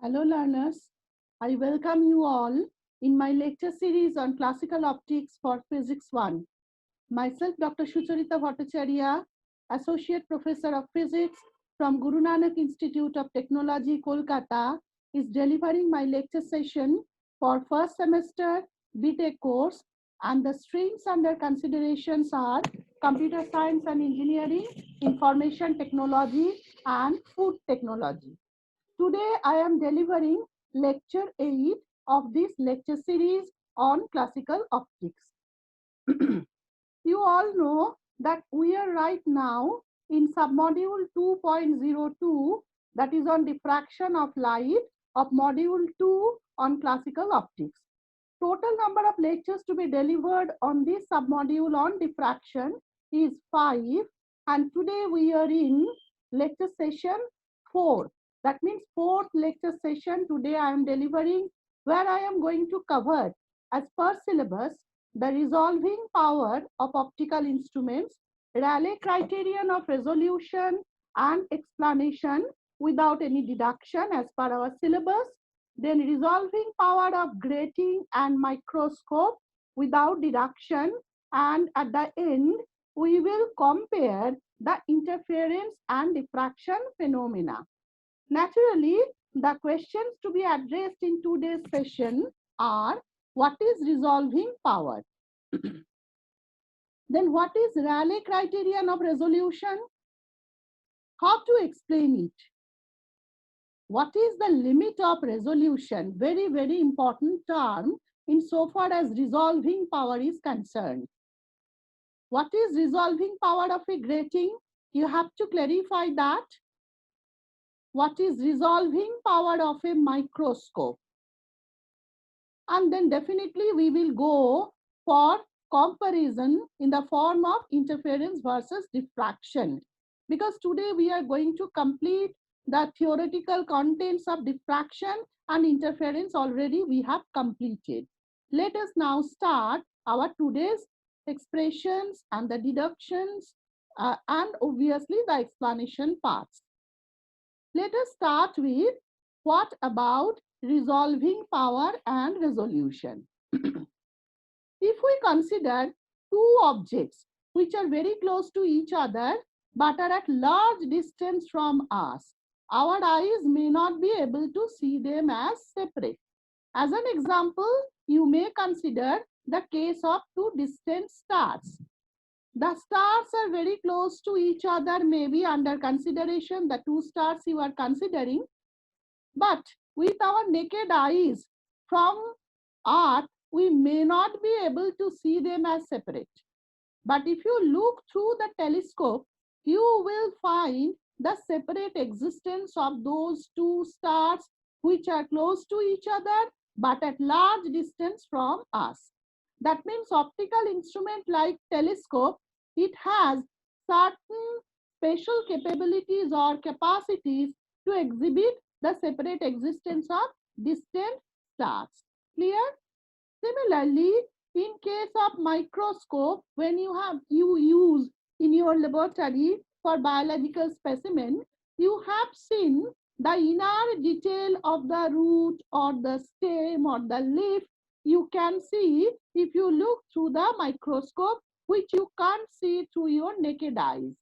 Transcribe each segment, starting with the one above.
Hello learners, I welcome you all in my lecture series on classical optics for Physics 1. Myself Dr. Sucharita Bhattacharya, Associate Professor of Physics from Guru Nanak Institute of Technology, Kolkata, is delivering my lecture session for first semester BTech course, and the streams under considerations are Computer Science and Engineering, Information Technology and Food Technology. Today I am delivering lecture 8 of this lecture series on classical optics. You all know that we are right now in submodule 2.02, that is on diffraction of light, of module 2 on classical optics. Total number of lectures to be delivered on this submodule on diffraction is 5, and today we are in lecture session 4. That means fourth lecture session today I am delivering, where I am going to cover as per syllabus the resolving power of optical instruments, Rayleigh criterion of resolution and explanation without any deduction as per our syllabus, then resolving power of grating and microscope without deduction, and at the end we will compare the interference and diffraction phenomena. Naturally, the questions to be addressed in today's session are: what is resolving power? Then what is Rayleigh criterion of resolution? How to explain it? What is the limit of resolution? Very, very important term insofar as resolving power is concerned. What is resolving power of a grating? You have to clarify that. What is resolving power of a microscope? And then definitely we will go for comparison in the form of interference versus diffraction, because today we are going to complete the theoretical contents of diffraction, and interference already we have completed. Let us now start our today's expressions and the deductions and obviously the explanation parts. Let us start with what about resolving power and resolution. If we consider two objects which are very close to each other but are at large distance from us, our eyes may not be able to see them as separate. As an example, you may consider the case of two distant stars. The stars are very close to each other, maybe under consideration the two stars you are considering, but with our naked eyes from Earth, we may not be able to see them as separate. But if you look through the telescope, you will find the separate existence of those two stars which are close to each other but at large distance from us. That means optical instrument like telescope, it has certain special capabilities or capacities to exhibit the separate existence of distant stars. Clear? Similarly, in case of microscope, when you use in your laboratory for biological specimen, you have seen the inner detail of the root or the stem or the leaf. You can see if you look through the microscope, which you can't see through your naked eyes.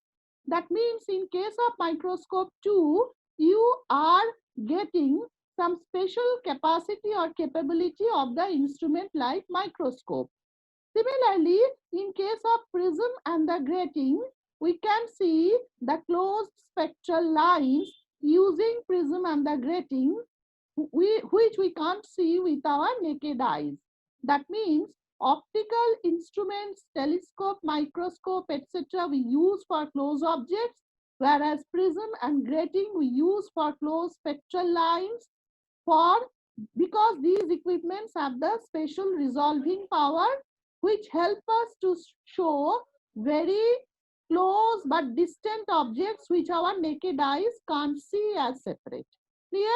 That means in case of microscope too, you are getting some special capacity or capability of the instrument like microscope. Similarly, in case of prism and the grating, we can see the closed spectral lines using prism and the grating, which we can't see with our naked eyes. That means optical instruments, telescope, microscope, etc. we use for close objects, whereas prism and grating we use for closed spectral lines, for because these equipments have the special resolving power which help us to show very close but distant objects which our naked eyes can't see as separate. Clear?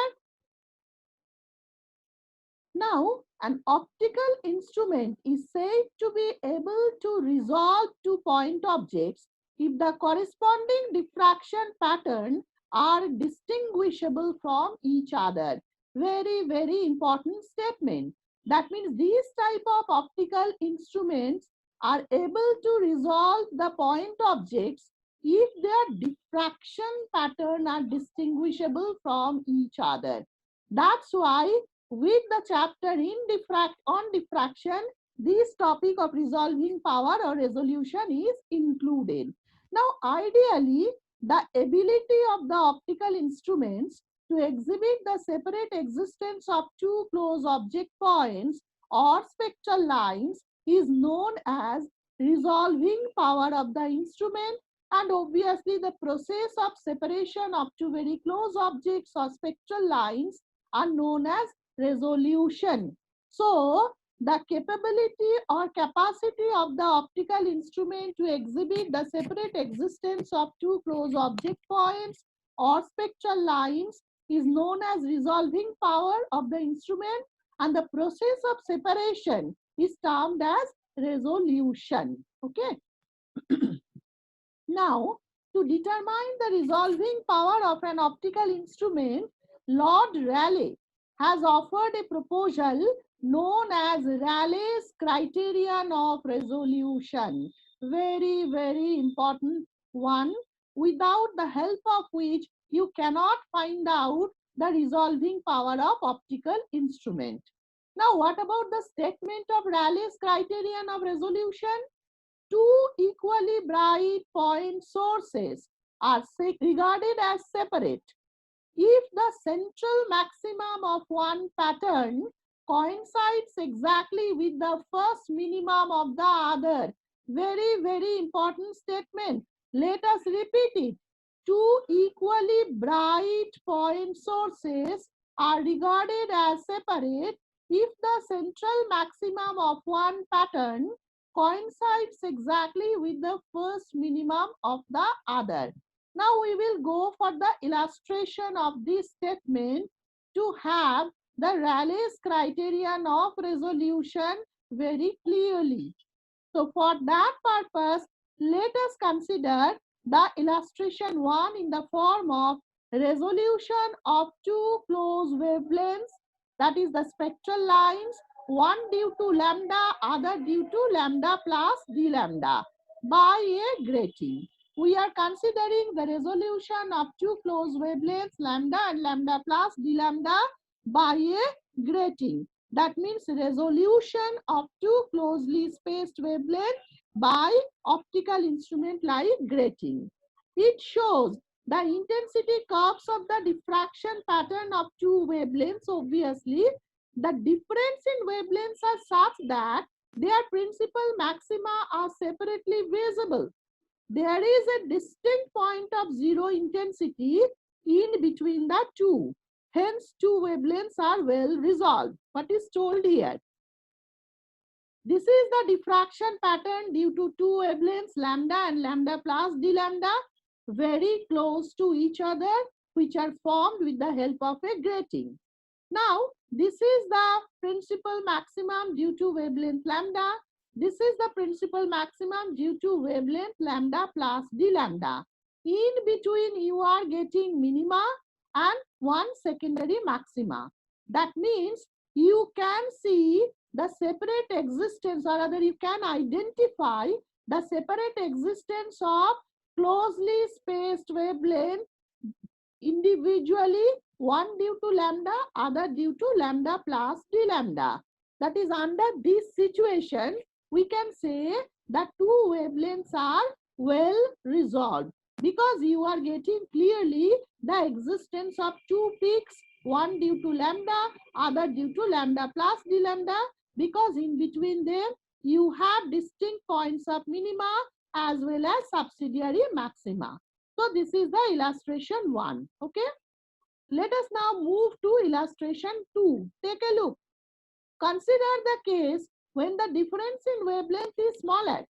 Now, an optical instrument is said to be able to resolve two-point objects if the corresponding diffraction pattern are distinguishable from each other. Very, very important statement. That means these type of optical instruments are able to resolve the point objects if their diffraction pattern are distinguishable from each other. That's why with the chapter on diffraction, this topic of resolving power or resolution is included. Now, ideally, the ability of the optical instruments to exhibit the separate existence of two close object points or spectral lines is known as resolving power of the instrument, and obviously the process of separation of two very close objects or spectral lines are known as resolution. So the capability or capacity of the optical instrument to exhibit the separate existence of two close object points or spectral lines is known as resolving power of the instrument, and the process of separation is termed as resolution. Okay. Now, to determine the resolving power of an optical instrument, Lord Rayleigh has offered a proposal known as Rayleigh's criterion of resolution. Very, very important one, without the help of which you cannot find out the resolving power of optical instrument. Now, what about the statement of Rayleigh's criterion of resolution? Two equally bright point sources are regarded as separate if the central maximum of one pattern coincides exactly with the first minimum of the other. Very, very important statement. Let us repeat it. Two equally bright point sources are regarded as separate if the central maximum of one pattern coincides exactly with the first minimum of the other. Now we will go for the illustration of this statement to have the Rayleigh's criterion of resolution very clearly. So for that purpose, let us consider the illustration 1 in the form of resolution of two close wavelengths, that is the spectral lines, one due to lambda, other due to lambda plus d lambda by a grating. We are considering the resolution of two close wavelengths lambda and lambda plus d lambda by a grating. That means resolution of two closely spaced wavelengths by optical instrument like grating. It shows the intensity curves of the diffraction pattern of two wavelengths. Obviously, the difference in wavelengths are such that their principal maxima are separately visible. There is a distinct point of zero intensity in between the two. Hence, two wavelengths are well resolved. What is told here? This is the diffraction pattern due to two wavelengths, lambda and lambda plus d lambda, very close to each other, which are formed with the help of a grating. Now, this is the principal maximum due to wavelength lambda. This is the principal maximum due to wavelength lambda plus d lambda. In between, you are getting minima and one secondary maxima. That means you can see the separate existence, or rather you can identify the separate existence of closely spaced wavelength individually, one due to lambda, other due to lambda plus d lambda. That is, under this situation, we can say that two wavelengths are well resolved because you are getting clearly the existence of two peaks, one due to lambda, other due to lambda plus d lambda, because in between them you have distinct points of minima as well as subsidiary maxima. So this is the illustration 1. Okay. Let us now move to illustration 2. Take a look. Consider the case when the difference in wavelength is smaller.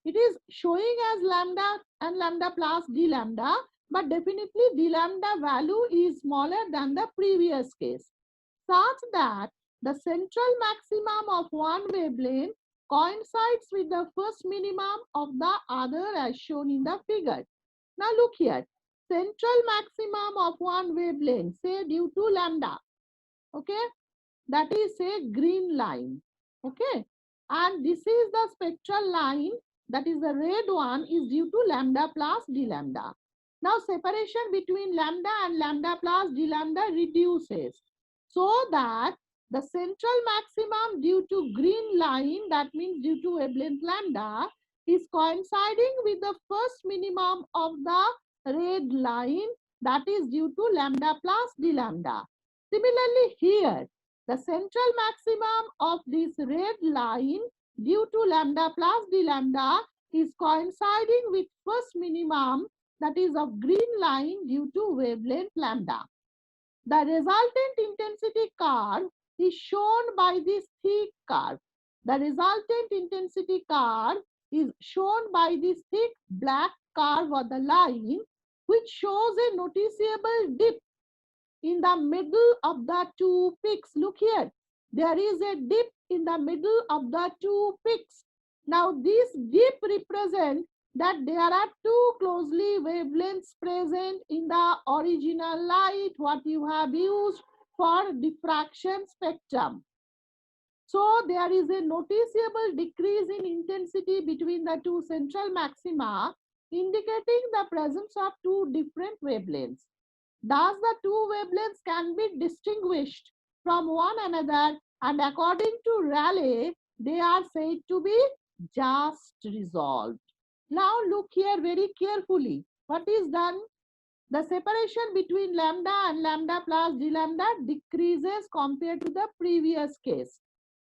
It is showing as lambda and lambda plus d lambda, but definitely d lambda value is smaller than the previous case, such that the central maximum of one wavelength coincides with the first minimum of the other as shown in the figure. Now look here, central maximum of one wavelength, say due to lambda, Okay, that is a green line. Okay, and this is the spectral line, that is the red one, is due to lambda plus d lambda. Now separation between lambda and lambda plus d lambda reduces, so that the central maximum due to green line, that means due to wavelength lambda, is coinciding with the first minimum of the red line, that is due to lambda plus d lambda. Similarly here, the central maximum of this red line due to lambda plus d lambda is coinciding with first minimum, that is of green line, due to wavelength lambda. The resultant intensity curve is shown by this thick curve. The resultant intensity curve is shown by this thick black curve or the line, which shows a noticeable dip in the middle of the two peaks. Look here, there is a dip in the middle of the two peaks. Now this dip represents that there are two closely wavelengths present in the original light what you have used for diffraction spectrum. So there is a noticeable decrease in intensity between the two central maxima, indicating the presence of two different wavelengths. Thus, the two wavelengths can be distinguished from one another, and according to Rayleigh, they are said to be just resolved. Now, look here very carefully. What is done? The separation between lambda and lambda plus d lambda decreases compared to the previous case.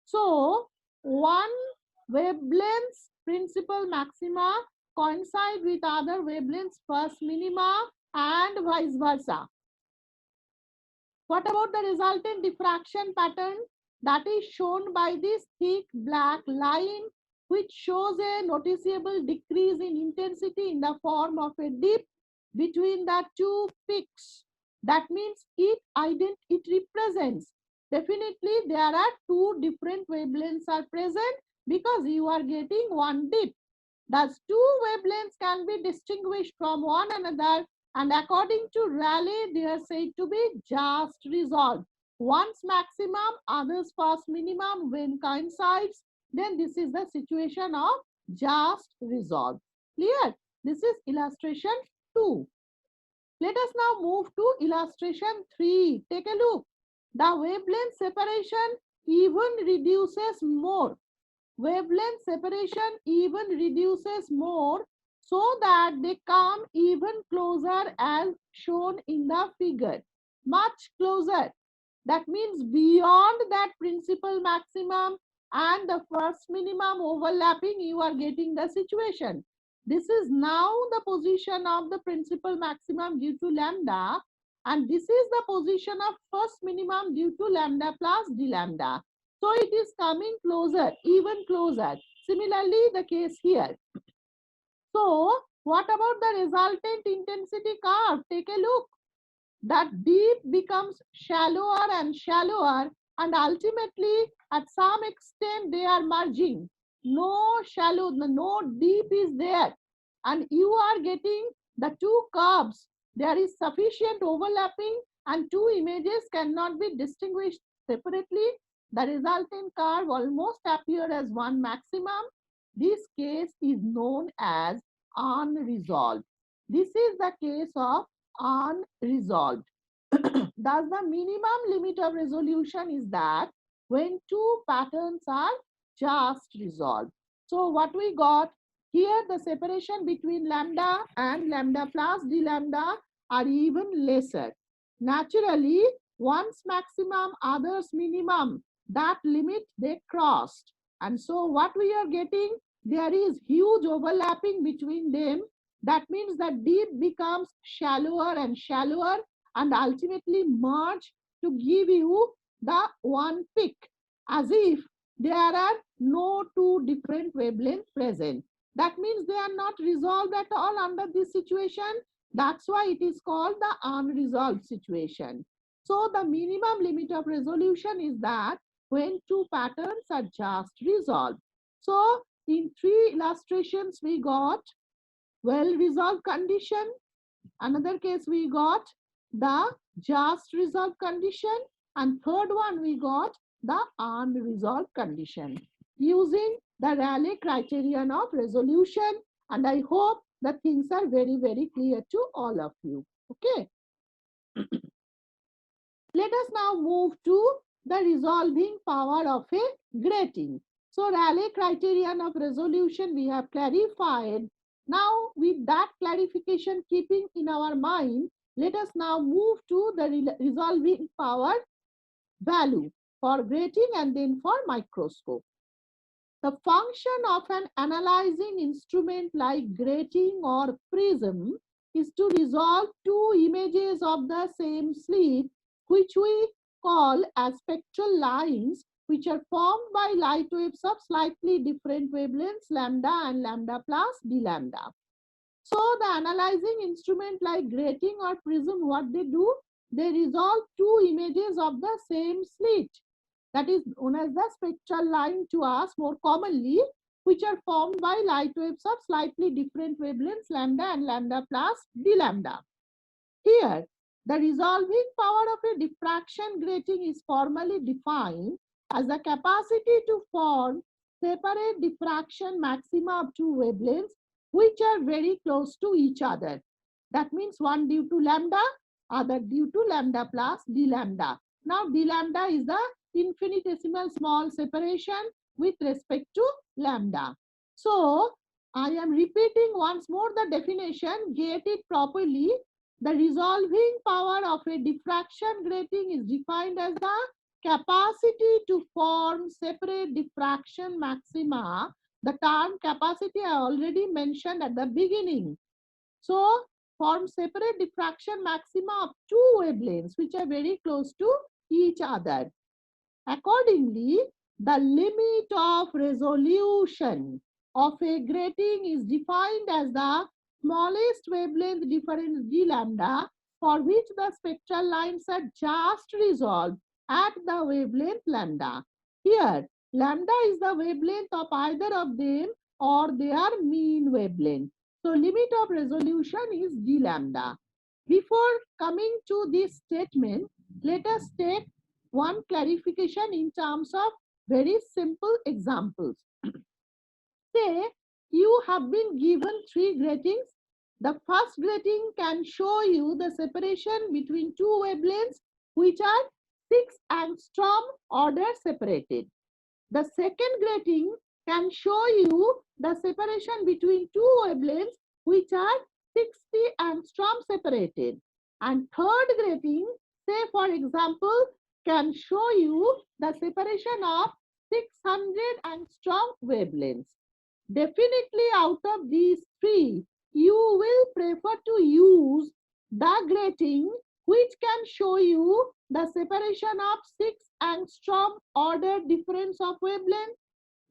So, one wavelength's principal maxima coincide with other wavelengths first minima and vice versa. What about the resultant diffraction pattern? That is shown by this thick black line, which shows a noticeable decrease in intensity in the form of a dip between the two peaks. That means it represents, definitely there are two different wavelengths are present, because you are getting one dip. Thus, two wavelengths can be distinguished from one another, and according to Rayleigh, they are said to be just resolved. One's maximum, others first minimum when coincides, then this is the situation of just resolved. Clear? This is illustration 2. Let us now move to illustration 3. Take a look. The wavelength separation even reduces more. Wavelength separation even reduces more, so that they come even closer as shown in the figure. Much closer. That means beyond that principal maximum and the first minimum overlapping, you are getting the situation. This is now the position of the principal maximum due to lambda, and this is the position of first minimum due to lambda plus d lambda. So it is coming closer, even closer. Similarly, the case here. So what about the resultant intensity curve? Take a look. That deep becomes shallower and shallower, and ultimately at some extent they are merging. No shallow, no deep is there, and you are getting the two curves. There is sufficient overlapping, and two images cannot be distinguished separately. The resultant curve almost appear as one maximum. This case is known as unresolved. This is the case of unresolved. Thus, the minimum limit of resolution is that when two patterns are just resolved. So, what we got here, the separation between lambda and lambda plus d lambda are even lesser. Naturally, one's maximum, others minimum, that limit they crossed. And so, what we are getting, there is huge overlapping between them. That means that deep becomes shallower and shallower, and ultimately merge to give you the one peak, as if there are no two different wavelengths present. That means they are not resolved at all under this situation. That's why it is called the unresolved situation. So the minimum limit of resolution is that when two patterns are just resolved. So in 3 illustrations we got well-resolved condition. Another case we got the just resolved condition, And third one, we got the unresolved condition using the Rayleigh criterion of resolution. And I hope the things are very, very clear to all of you. Okay. Let us now move to the resolving power of a grating. So Rayleigh criterion of resolution we have clarified. Now with that clarification keeping in our mind, let us now move to the resolving power value for grating and then for microscope. The function of an analyzing instrument like grating or prism is to resolve two images of the same slit, which we call as spectral lines, which are formed by light waves of slightly different wavelengths, lambda and lambda plus d lambda. So the analyzing instrument like grating or prism, what they do? They resolve two images of the same slit. That is known as the spectral line to us more commonly, which are formed by light waves of slightly different wavelengths, lambda and lambda plus d lambda. Here, the resolving power of a diffraction grating is formally defined as the capacity to form separate diffraction maxima of two wavelengths which are very close to each other. That means one due to lambda, other due to lambda plus d lambda. Now d lambda is the infinitesimal small separation with respect to lambda. So I am repeating once more the definition, get it properly. The resolving power of a diffraction grating is defined as the capacity to form separate diffraction maxima. The term capacity I already mentioned at the beginning. So, form separate diffraction maxima of two wavelengths which are very close to each other. Accordingly, the limit of resolution of a grating is defined as the smallest wavelength difference d lambda for which the spectral lines are just resolved at the wavelength lambda. Here, lambda is the wavelength of either of them or their mean wavelength. So, limit of resolution is d lambda. Before coming to this statement, let us take one clarification in terms of very simple examples. Say you have been given three gratings. The first grating can show you the separation between two wavelengths which are 6 angstrom order separated. The second grating can show you the separation between two wavelengths which are 60 angstrom separated. And third grating, say for example, can show you the separation of 600 angstrom wavelengths. Definitely out of these three, you will prefer to use the grating which can show you the separation of 6 angstrom order difference of wavelength,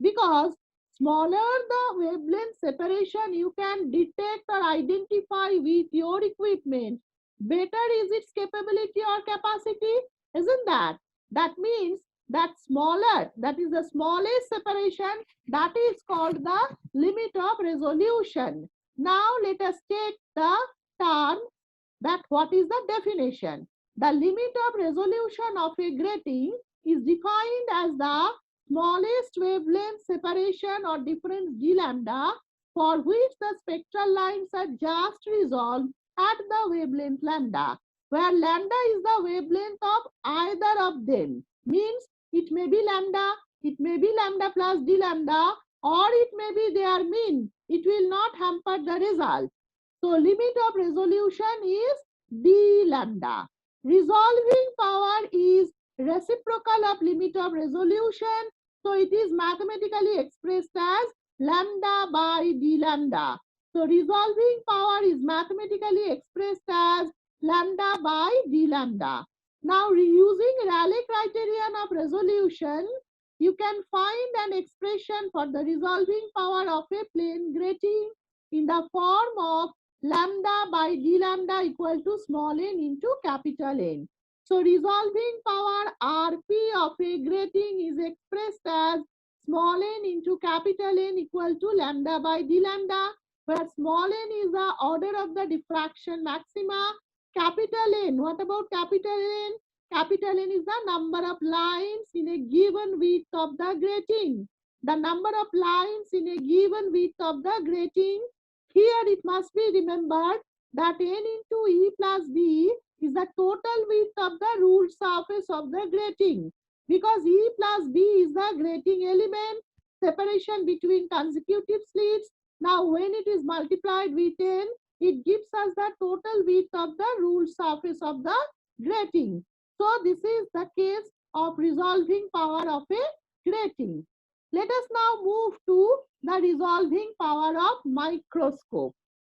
because smaller the wavelength separation you can detect or identify with your equipment, better is its capability or capacity, isn't that? That means that smaller, that is the smallest separation, that is called the limit of resolution. Now let us take the term that what is the definition. The limit of resolution of a grating is defined as the smallest wavelength separation or difference d lambda for which the spectral lines are just resolved at the wavelength lambda, where lambda is the wavelength of either of them. Means it may be lambda, it may be lambda plus d lambda, or it may be their mean. It will not hamper the result. So limit of resolution is d lambda. Resolving power is reciprocal of limit of resolution. So it is mathematically expressed as lambda by d lambda. So resolving power is mathematically expressed as lambda by d lambda. Now using Rayleigh criterion of resolution, you can find an expression for the resolving power of a plane grating in the form of lambda by d lambda equal to small n into capital N. So resolving power Rp of a grating is expressed as small n into capital N equal to lambda by d lambda, where small n is the order of the diffraction maxima. Capital N, what about capital N? Capital N is the number of lines in a given width of the grating. The number of lines in a given width of the grating. Here it must be remembered that N into E plus B is the total width of the ruled surface of the grating. Because E plus B is the grating element, separation between consecutive slits. Now when it is multiplied with N, it gives us the total width of the ruled surface of the grating. So this is the case of resolving power of a grating. Let us now move to the resolving power of microscope.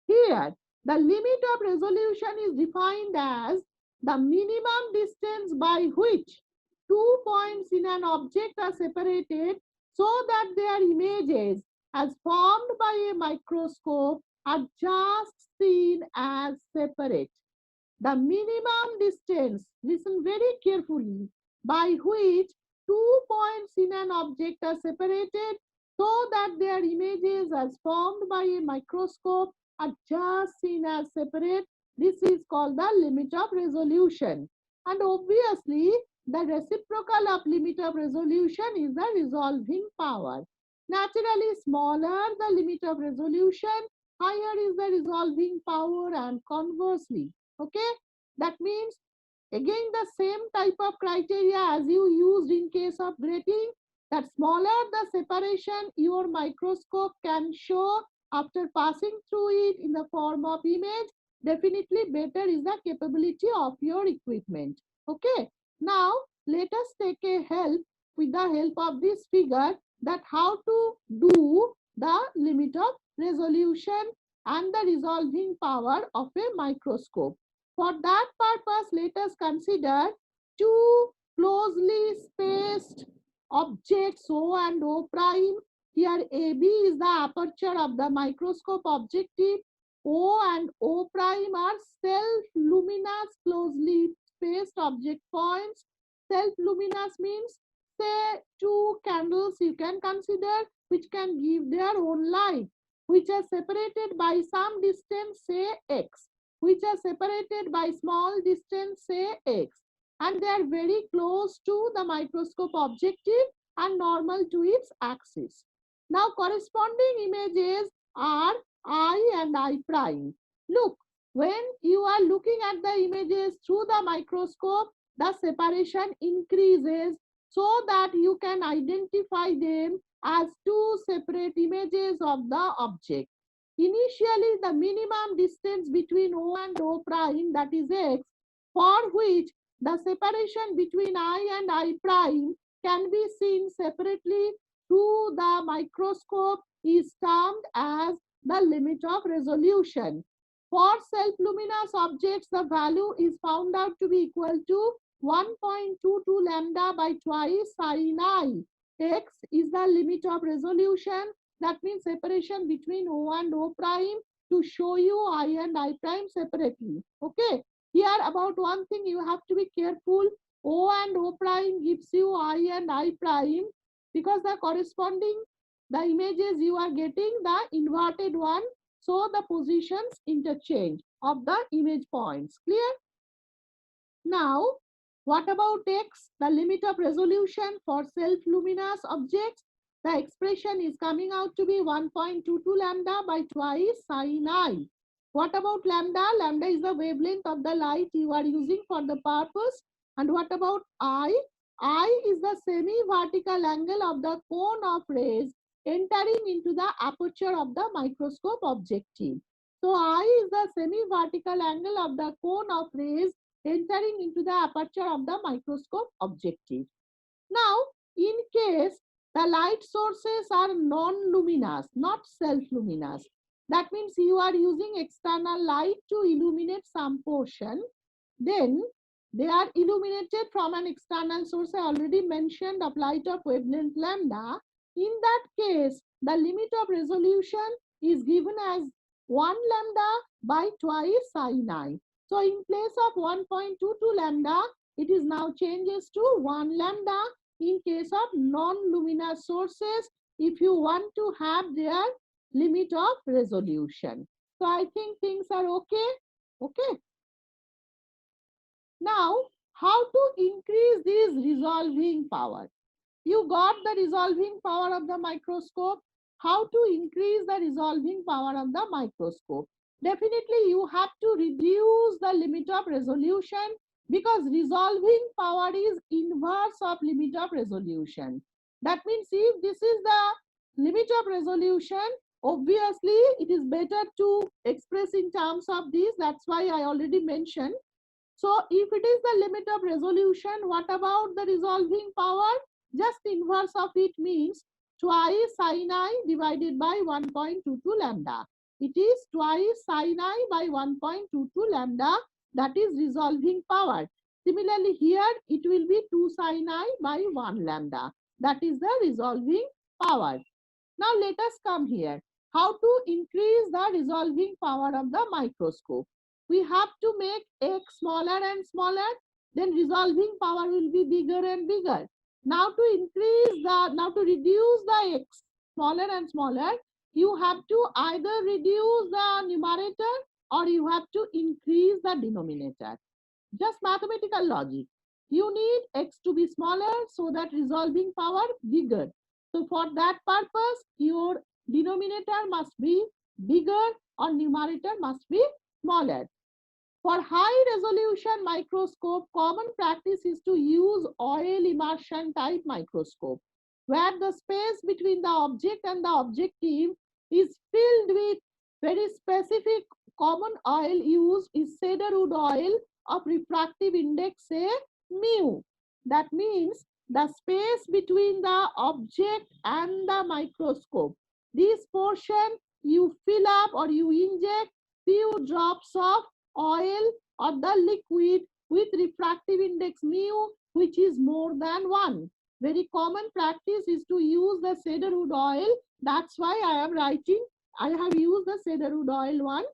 Here, the limit of resolution is defined as the minimum distance by which 2 points in an object are separated so that their images as formed by a microscope are just seen as separate. The minimum distance, listen very carefully, by which 2 points in an object are separated so that their images as formed by a microscope are just seen as separate. This is called the limit of resolution. And obviously, the reciprocal of limit of resolution is the resolving power. Naturally, smaller the limit of resolution, higher is the resolving power, and conversely. Okay, that means again the same type of criteria as you used in case of grating, that smaller the separation your microscope can show after passing through it in the form of image, definitely better is the capability of your equipment. Okay, now let us take a help with the help of this figure, that how to do the limit of resolution and the resolving power of a microscope. For that purpose, let us consider two closely spaced objects O and O prime. Here AB is the aperture of the microscope objective. O and O prime are self-luminous closely spaced object points. Self-luminous means, say, two candles you can consider which can give their own light, which are separated by some distance, say x, which are separated by small distance, say x, and they are very close to the microscope objective and normal to its axis. Now corresponding images are I and I prime. Look, when you are looking at the images through the microscope, the separation increases so that you can identify them as two separate images of the object. Initially, the minimum distance between O and O prime, that is x, for which the separation between I and I prime can be seen separately through the microscope, is termed as the limit of resolution. For self-luminous objects, the value is found out to be equal to 1.22 lambda by twice sin I. X is the limit of resolution. That means separation between O and O prime to show you I and I prime separately. Okay. Here about one thing you have to be careful. O and O prime gives you I and I prime because the corresponding, the images you are getting the inverted one. So the positions interchange of the image points. Clear? Now, what about x? The limit of resolution for self-luminous objects. The expression is coming out to be 1.22 lambda by twice sin I. What about lambda? Lambda is the wavelength of the light you are using for the purpose. And what about I? I is the semi-vertical angle of the cone of rays entering into the aperture of the microscope objective. So I is the semi-vertical angle of the cone of rays entering into the aperture of the microscope objective. Now, in case the light sources are non-luminous, not self-luminous, that means you are using external light to illuminate some portion, then they are illuminated from an external source. I already mentioned of light of wavelength lambda. In that case, the limit of resolution is given as 1 lambda by twice sin I. So in place of 1.22 lambda, it is now changes to 1 lambda in case of non-luminous sources if you want to have their limit of resolution. So I think things are okay. Okay. Now, how to increase this resolving power. You got the resolving power of the microscope. How to increase the resolving power of the microscope? Definitely, you have to reduce the limit of resolution, because resolving power is inverse of limit of resolution. That means if this is the limit of resolution, obviously it is better to express in terms of this. That's why I already mentioned. So if it is the limit of resolution, what about the resolving power? Just inverse of it means twice sin I divided by 1.22 lambda. It is twice sin I by 1.22 lambda, that is resolving power. Similarly here it will be 2 sin I by 1 lambda. That is the resolving power. Now let us come here. How to increase the resolving power of the microscope? We have to make x smaller and smaller, then resolving power will be bigger and bigger. Now to reduce the x smaller and smaller, you have to either reduce the numerator or you have to increase the denominator. Just mathematical logic. You need x to be smaller so that resolving power bigger. So for that purpose, your denominator must be bigger or numerator must be smaller. For high resolution microscope, common practice is to use oil immersion type microscope, where the space between the object and the objective is filled with very specific common oil used is cedarwood oil of refractive index, say mu. That means the space between the object and the microscope. This portion you fill up or you inject few drops of oil or the liquid with refractive index mu, which is more than 1. Very common practice is to use the cedarwood oil. That's why I am writing, I have used the cedarwood oil one.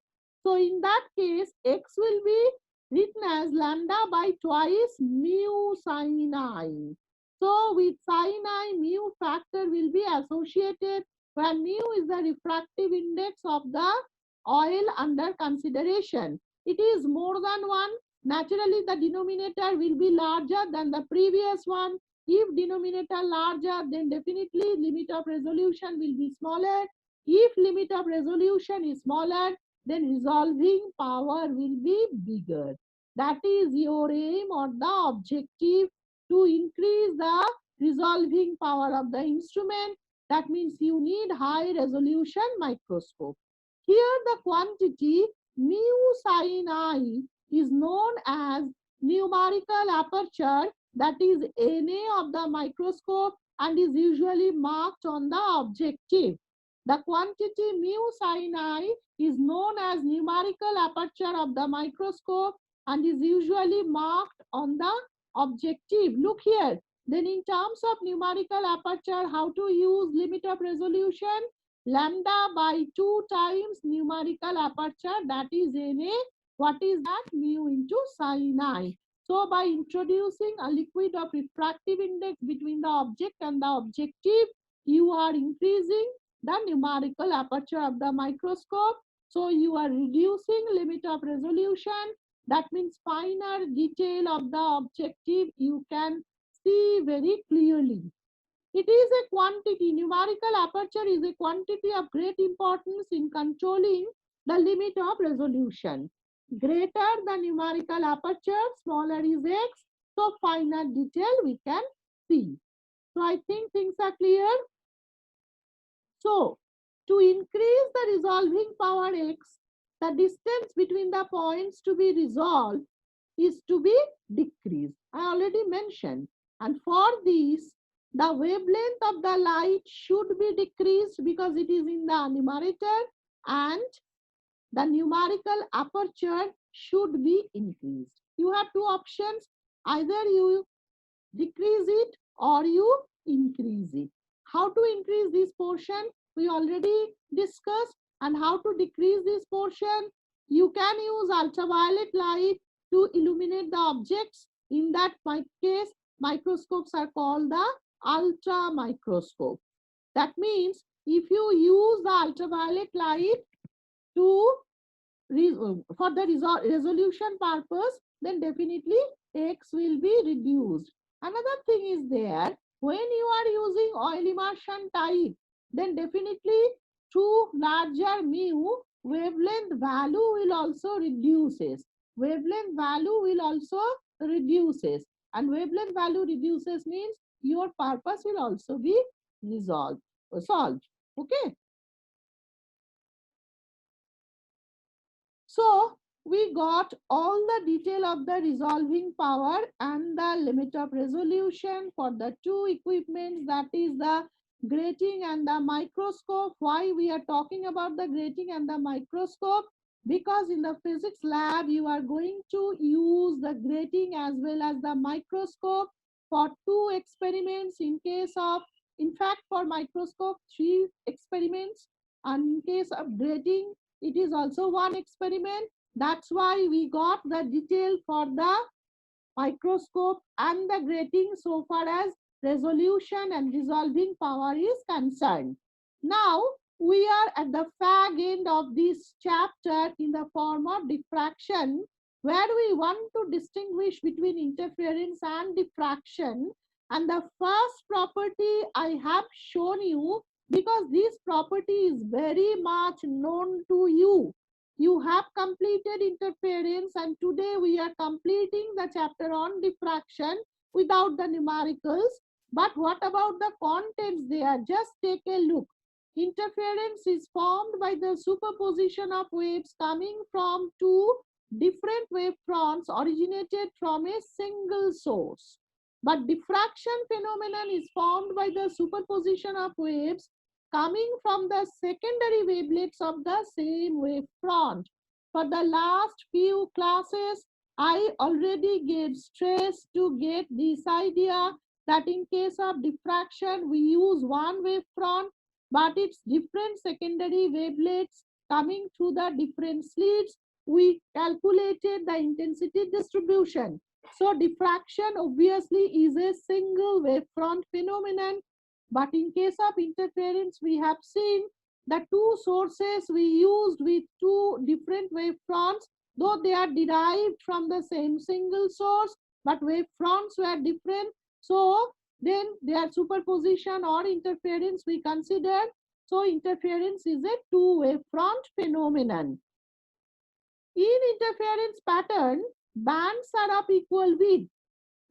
So in that case, x will be written as lambda by twice mu sin I. So with sin I, mu factor will be associated, where mu is the refractive index of the oil under consideration. It is more than 1. Naturally, the denominator will be larger than the previous one. If denominator larger, then definitely limit of resolution will be smaller. If limit of resolution is smaller, then resolving power will be bigger. That is your aim or the objective, to increase the resolving power of the instrument. That means you need high resolution microscope. Here the quantity mu sin I is known as numerical aperture, that is Na of the microscope, and is usually marked on the objective. The quantity mu sin I is known as numerical aperture of the microscope and is usually marked on the objective. Look here. Then in terms of numerical aperture, how to use limit of resolution? Lambda by 2 times numerical aperture, that is Na. What is that? Mu into sin I. So by introducing a liquid of refractive index between the object and the objective, you are increasing the numerical aperture of the microscope. So you are reducing limit of resolution. That means finer detail of the objective you can see very clearly. It is a quantity. Numerical aperture is a quantity of great importance in controlling the limit of resolution. Greater the numerical aperture, smaller is x, so finer detail we can see. So I think things are clear. So to increase the resolving power x, the distance between the points to be resolved is to be decreased. I already mentioned. And for this, the wavelength of the light should be decreased because it is in the numerator, and the numerical aperture should be increased. You have two options. Either you decrease it or you increase it. How to increase this portion? We already discussed. And how to decrease this portion? You can use ultraviolet light to illuminate the objects. In that case, microscopes are called the ultra microscope. That means if you use the ultraviolet light to for the resolution purpose, then definitely X will be reduced. Another thing is there, when you are using oil immersion type, then definitely through larger mu, wavelength value will also reduces. Wavelength value will also reduces. And wavelength value reduces means your purpose will also be solved. Okay. So we got all the detail of the resolving power and the limit of resolution for the two equipments, that is the grating and the microscope. Why we are talking about the grating and the microscope? Because in the physics lab you are going to use the grating as well as the microscope for two experiments. In fact for microscope three experiments, and in case of grating it is also one experiment. That's why we got the detail for the microscope and the grating so far as resolution and resolving power is concerned. Now we are at the fag end of this chapter in the form of diffraction, where we want to distinguish between interference and diffraction. And the first property I have shown you, because this property is very much known to you. You have completed interference, and today we are completing the chapter on diffraction without the numericals. But what about the contents there? Just take a look. Interference is formed by the superposition of waves coming from two different wave fronts originated from a single source. But diffraction phenomenon is formed by the superposition of waves coming from the secondary wavelets of the same wave front. For the last few classes, I already gave stress to get this idea that in case of diffraction, we use one wave front, but it's different secondary wavelets coming through the different slits. We calculated the intensity distribution. So diffraction obviously is a single wavefront phenomenon, but in case of interference, we have seen the two sources we used with two different wavefronts, though they are derived from the same single source, but wavefronts were different. So then their superposition or interference we considered. So interference is a two wavefront phenomenon. In interference pattern, bands are of equal width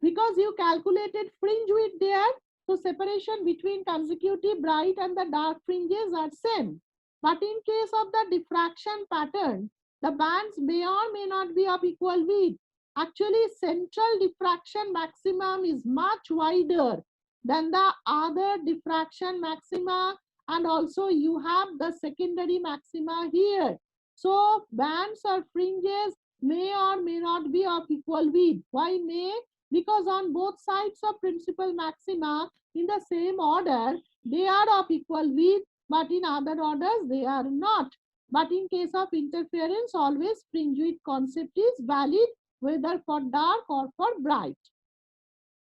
because you calculated fringe width there. So separation between consecutive bright and the dark fringes are same. But in case of the diffraction pattern, the bands may or may not be of equal width. Actually, central diffraction maximum is much wider than the other diffraction maxima, and also you have the secondary maxima here. So bands or fringes may or may not be of equal width. Why may? Because on both sides of principal maxima in the same order, they are of equal width, but in other orders they are not. But in case of interference, always fringe width concept is valid, whether for dark or for bright.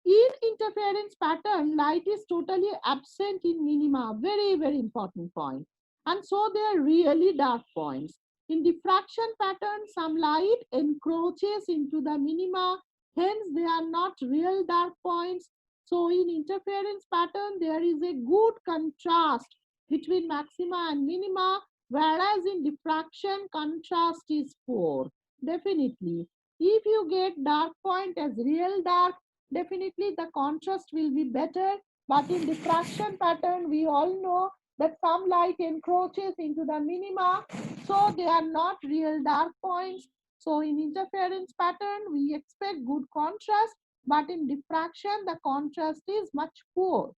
In interference pattern, light is totally absent in minima. Very, very important point. And so they are really dark points. In diffraction pattern, some light encroaches into the minima, hence they are not real dark points. So in interference pattern, there is a good contrast between maxima and minima, whereas in diffraction, contrast is poor. Definitely. If you get dark point as real dark, definitely the contrast will be better. But in diffraction pattern, we all know that some light encroaches into the minima, so they are not real dark points. So in interference pattern, we expect good contrast, but in diffraction, the contrast is much poor.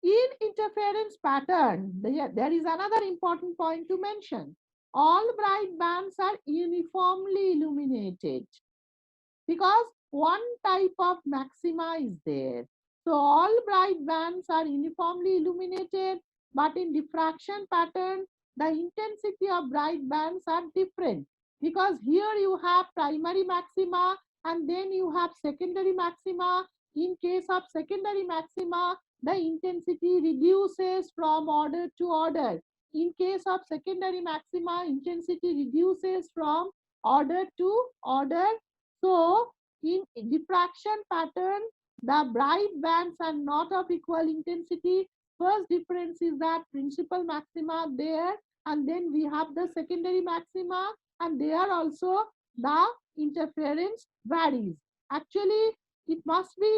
In interference pattern, there is another important point to mention. All bright bands are uniformly illuminated because one type of maxima is there. So all bright bands are uniformly illuminated, but in diffraction pattern, the intensity of bright bands are different because here you have primary maxima and then you have secondary maxima. In case of secondary maxima, the intensity reduces from order to order. In case of secondary maxima, intensity reduces from order to order. So in diffraction pattern, the bright bands are not of equal intensity. First difference is that principal maxima are there, and then we have the secondary maxima, and there also the interference varies. Actually, it must be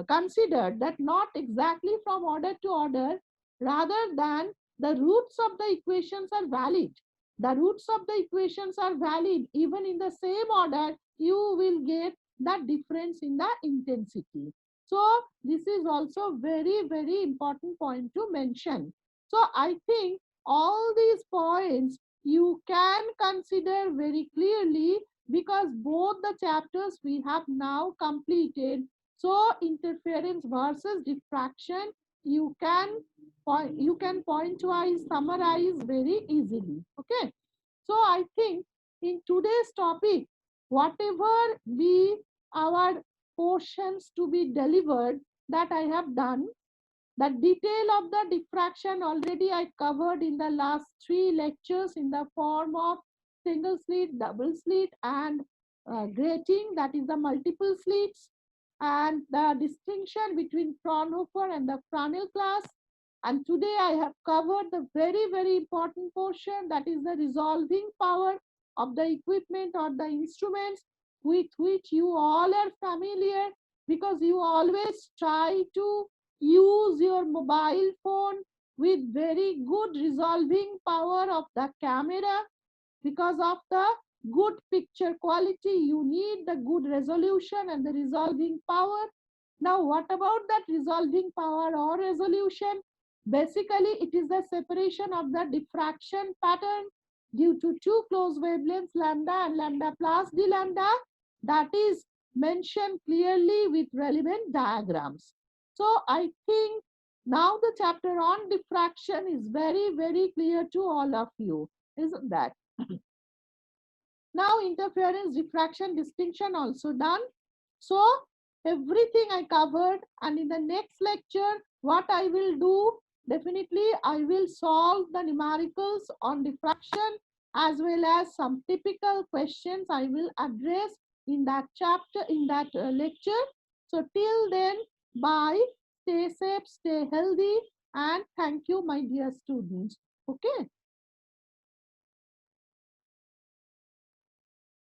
considered that not exactly from order to order, rather than the roots of the equations are valid. The roots of the equations are valid. Even in the same order, you will get the difference in the intensity. So this is also very, very important point to mention. So I think all these points you can consider very clearly, because both the chapters we have now completed. So interference versus diffraction, you can point wise summarize very easily. Okay. So I think in today's topic, whatever be our portions to be delivered, that I have done. The detail of the diffraction already I covered in the last 3 lectures in the form of single slit, double slit, and grating, that is the multiple slits, and the distinction between Fraunhofer and the Fresnel class. And today I have covered the very, very important portion, that is the resolving power of the equipment or the instruments with which you all are familiar, because you always try to use your mobile phone with very good resolving power of the camera. Because of the good picture quality, you need the good resolution and the resolving power. Now what about that resolving power or resolution? Basically it is the separation of the diffraction pattern due to two close wavelengths, lambda and lambda plus d lambda, that is mentioned clearly with relevant diagrams. So I think now the chapter on diffraction is very, very clear to all of you, isn't that? Now interference, diffraction, distinction also done. So everything I covered, and in the next lecture what I will do, definitely I will solve the numericals on diffraction, as well as some typical questions I will address in that chapter, in that lecture. So till then, bye, stay safe, stay healthy, and thank you my dear students. Okay.